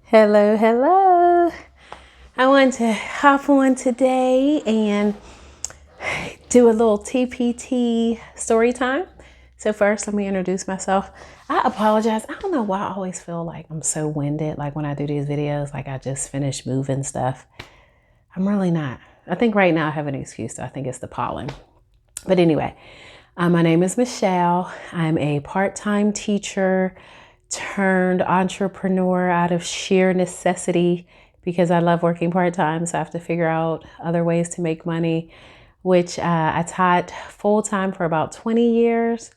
Hello, hello. I want to hop on today and do a little TPT story time. So first, let me introduce myself. I apologize. I don't know why I always feel like I'm so winded. Like when I do these videos, like I just finished moving stuff. I'm really not. I think right now I have an excuse. I think it's the pollen. But anyway, my name is Michelle. I'm a part-time teacher turned entrepreneur out of sheer necessity because I love working part-time. So I have to figure out other ways to make money, which I taught full-time for about 20 years.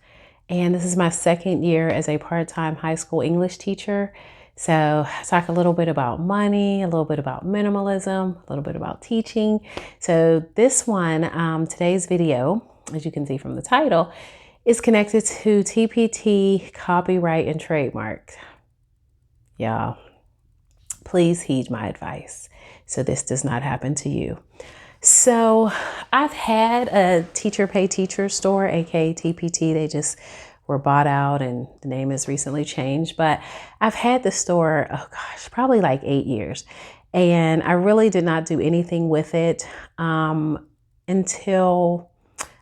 And this is my second year as a part-time high school English teacher. So I talk a little bit about money, a little bit about minimalism, a little bit about teaching. So this one, today's video, as you can see from the title, is connected to TPT, copyright, and trademark. Y'all, please heed my advice so this does not happen to you. So I've had a teacher pay teacher store, aka TPT. They just were bought out and the name has recently changed. But I've had the store, oh gosh, probably like 8 years. And I really did not do anything with it until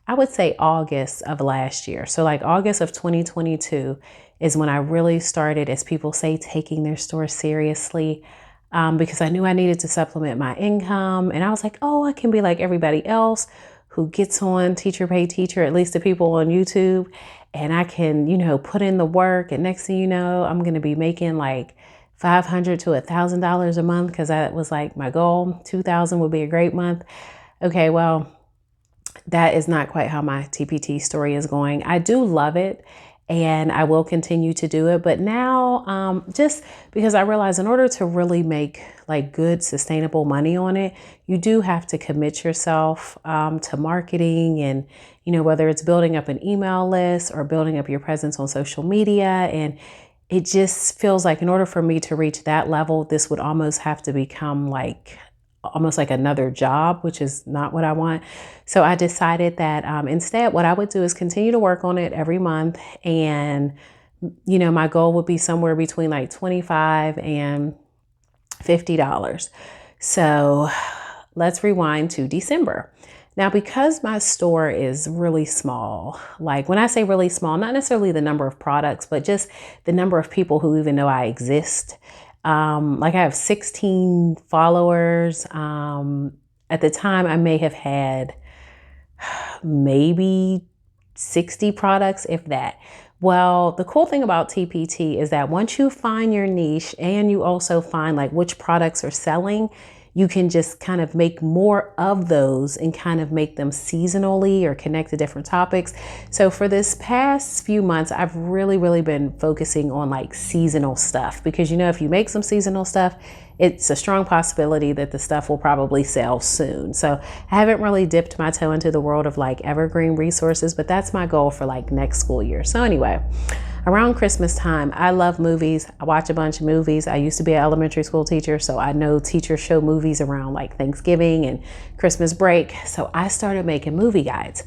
I would say August of last year. So like August of 2022 is when I really started, as people say, taking their store seriously. Because I knew I needed to supplement my income. And I was like, oh, I can be like everybody else who gets on Teacher Pay Teacher, at least the people on YouTube. And I can, put in the work. And next thing you know, I'm going to be making like $500 to $1,000 a month because that was like my goal. 2,000 would be a great month. Okay, well, that is not quite how my TPT story is going. I do love it and I will continue to do it. But now, just because I realize in order to really make like good, sustainable money on it, you do have to commit yourself to marketing and, whether it's building up an email list or building up your presence on social media. And it just feels like in order for me to reach that level, this would almost have to become almost like another job, which is not what I want. So I decided that instead, what I would do is continue to work on it every month. And, my goal would be somewhere between like $25 and $50. So let's rewind to December. Now, because my store is really small, like when I say really small, not necessarily the number of products, but just the number of people who even know I exist. Like I have 16 followers. At the time I may have had maybe 60 products, if that. Well, the cool thing about TPT is that once you find your niche and you also find like which products are selling, you can just kind of make more of those and kind of make them seasonally or connect to different topics. So for this past few months, I've really been focusing on like seasonal stuff because, if you make some seasonal stuff, it's a strong possibility that the stuff will probably sell soon. So I haven't really dipped my toe into the world of like evergreen resources, but that's my goal for like next school year. So anyway, around Christmas time, I love movies. I watch a bunch of movies. I used to be an elementary school teacher, so I know teachers show movies around like Thanksgiving and Christmas break. So I started making movie guides.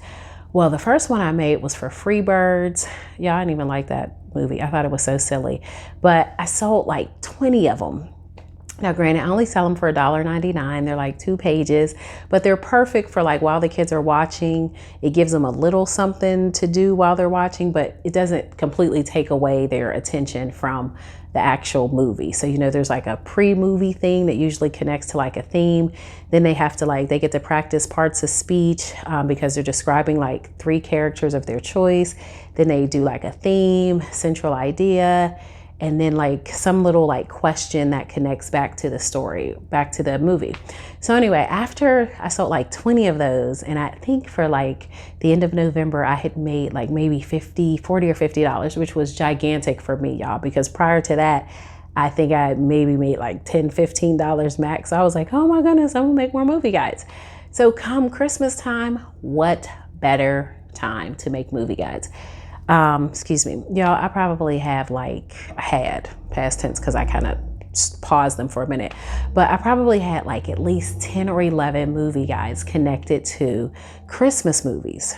Well, the first one I made was for Freebirds. Yeah, I didn't even like that movie. I thought it was so silly, but I sold like 20 of them. Now, granted, I only sell them for $1.99. They're like 2 pages, but they're perfect for like while the kids are watching. It gives them a little something to do while they're watching, but it doesn't completely take away their attention from the actual movie. So, there's like a pre-movie thing that usually connects to like a theme. Then they have to they get to practice parts of speech because they're describing like 3 characters of their choice. Then they do like a theme, central idea, and then like some little like question that connects back to the story, back to the movie. So anyway, after I sold like 20 of those, and I think for like the end of November, I had made like maybe $40 or $50, which was gigantic for me, y'all, because prior to that, I think I maybe made like $10, $15 max. So I was like, oh my goodness, I'm gonna make more movie guides. So come Christmas time, what better time to make movie guides? Excuse me, y'all, I probably have had past tense because I kind of paused them for a minute, but I probably had like at least 10 or 11 movie guides connected to Christmas movies.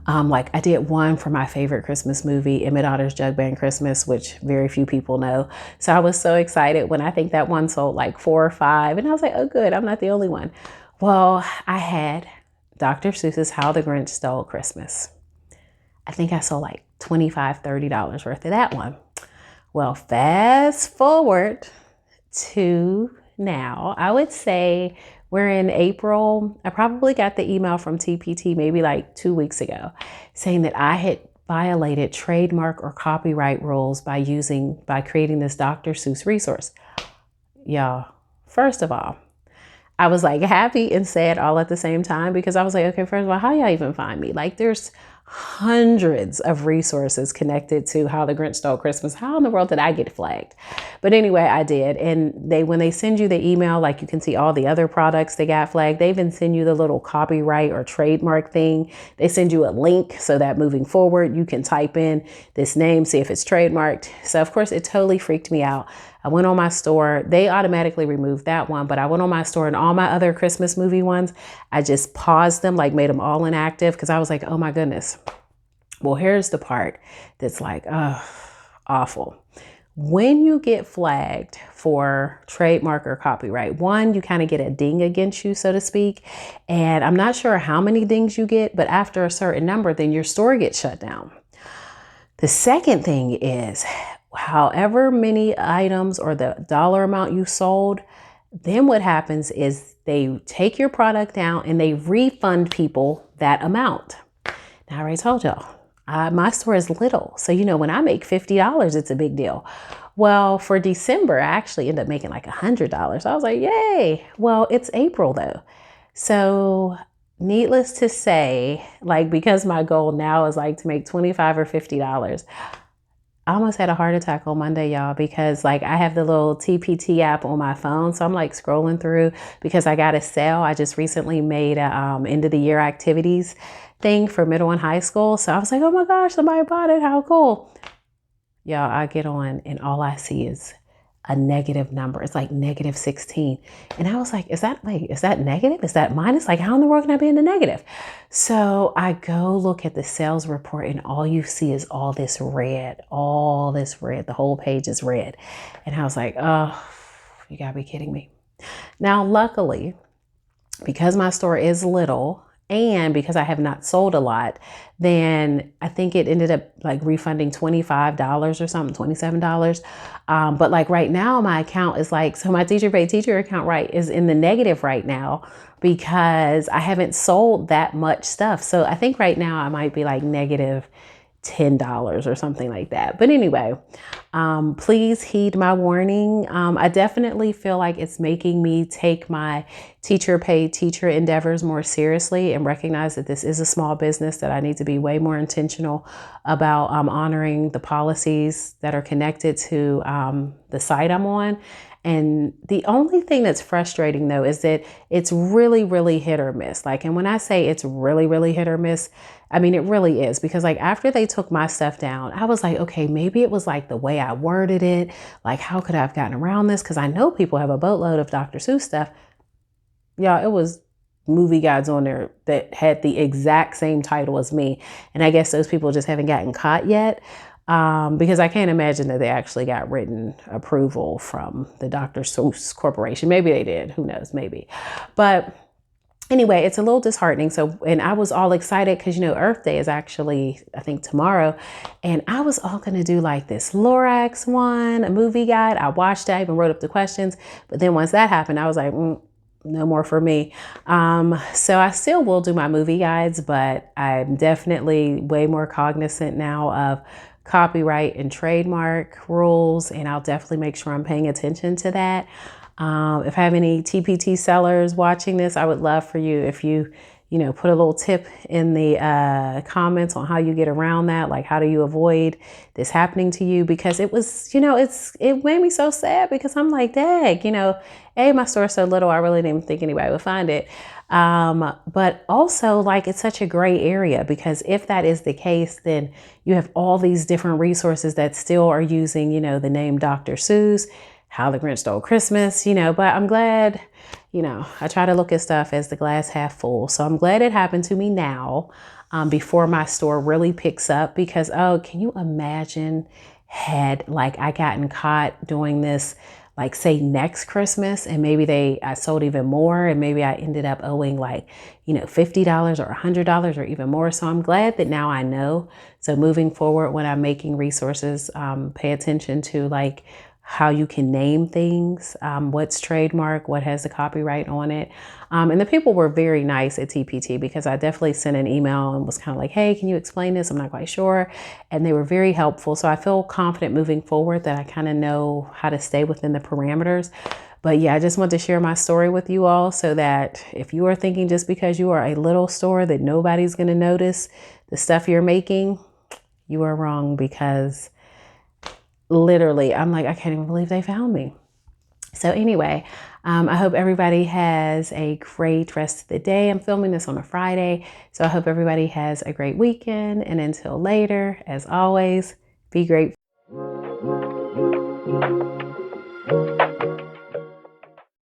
Like I did one for my favorite Christmas movie, Emmett Otter's Jug Band Christmas, which very few people know. So I was so excited when I think that one sold like 4 or 5. And I was like, oh, good, I'm not the only one. Well, I had Dr. Seuss's How the Grinch Stole Christmas. I think I sold like $25, $30 worth of that one. Well, fast forward to now, I would say we're in April. I probably got the email from TPT maybe like 2 weeks ago saying that I had violated trademark or copyright rules by creating this Dr. Seuss resource. Y'all, first of all, I was like happy and sad all at the same time because I was like, okay, first of all, how y'all even find me? Like there's hundreds of resources connected to How the Grinch Stole Christmas. How in the world did I get flagged? But anyway, I did. And when they send you the email, like you can see all the other products that got flagged, they even send you the little copyright or trademark thing. They send you a link so that moving forward, you can type in this name, see if it's trademarked. So of course it totally freaked me out. I went on my store. They automatically removed that one, but I went on my store and all my other Christmas movie ones, I just paused them, like made them all inactive because I was like, oh my goodness. Well, here's the part that's like, awful. When you get flagged for trademark or copyright, one, you kind of get a ding against you, so to speak. And I'm not sure how many dings you get, but after a certain number, then your store gets shut down. The second thing is, however many items or the dollar amount you sold, then what happens is they take your product down and they refund people that amount. Now, I already told y'all, my store is little. So, when I make $50, it's a big deal. Well, for December, I actually ended up making like $100. I was like, yay. Well, it's April though. So needless to say, like, because my goal now is like to make $25 or $50, I almost had a heart attack on Monday, y'all, because like I have the little TPT app on my phone. So I'm like scrolling through because I got a sale. I just recently made a end of the year activities thing for middle and high school. So I was like, oh my gosh, somebody bought it. How cool. Y'all, I get on and all I see is a negative number. It's like -16. And I was like, is that negative? Is that minus? Like, how in the world can I be in the negative? So I go look at the sales report and all you see is all this red. The whole page is red. And I was like, oh, you gotta be kidding me. Now, luckily, because my store is little, and because I have not sold a lot, then I think it ended up like refunding $25 or something, $27. But like right now, my account is like, so my teacher paid teacher account, right, is in the negative right now because I haven't sold that much stuff. So I think right now I might be like negative $10 or something like that. But anyway, please heed my warning. I definitely feel like it's making me take my paid teacher endeavors more seriously and recognize that this is a small business, that I need to be way more intentional about honoring the policies that are connected to the site I'm on. And the only thing that's frustrating though is that it's really, really hit or miss. Like, and when I say it's really, really hit or miss, I mean, it really is, because like after they took my stuff down, I was like, okay, maybe it was like the way I worded it. Like, how could I have gotten around this? Because I know people have a boatload of Dr. Seuss stuff. Y'all, it was movie guides on there that had the exact same title as me. And I guess those people just haven't gotten caught yet. Because I can't imagine that they actually got written approval from the Dr. Seuss Corporation. Maybe they did. Who knows? Maybe. But anyway, it's a little disheartening. So, and I was all excited because, Earth Day is actually, I think, tomorrow. And I was all going to do like this Lorax one, a movie guide. I watched it. I even wrote up the questions. But then once that happened, I was like, no more for me. So I still will do my movie guides, but I'm definitely way more cognizant now of copyright and trademark rules. And I'll definitely make sure I'm paying attention to that. If I have any TPT sellers watching this, I would love for you if you put a little tip in the comments on how you get around that. Like, how do you avoid this happening to you? Because it was, it made me so sad because I'm like, dang, my store's so little, I really didn't even think anybody would find it. But also, like, it's such a gray area, because if that is the case, then you have all these different resources that still are using, the name Dr. Seuss, How the Grinch Stole Christmas, but I'm glad, I try to look at stuff as the glass half full. So I'm glad it happened to me now. before my store really picks up, because, oh, can you imagine had like I gotten caught doing this, like say next Christmas, and maybe I sold even more, and maybe I ended up owing like, $50 or $100 or even more. So I'm glad that now I know. So moving forward, when I'm making resources, pay attention to like how you can name things, what's trademark, what has the copyright on it. And the people were very nice at TPT, because I definitely sent an email and was kind of like, hey, can you explain this? I'm not quite sure. And they were very helpful. So I feel confident moving forward that I kind of know how to stay within the parameters. But yeah, I just want to share my story with you all, so that if you are thinking just because you are a little store that nobody's going to notice the stuff you're making, you are wrong, because literally, I'm like, I can't even believe they found me. So anyway, I hope everybody has a great rest of the day. I'm filming this on a Friday, so I hope everybody has a great weekend. And until later, as always, be great.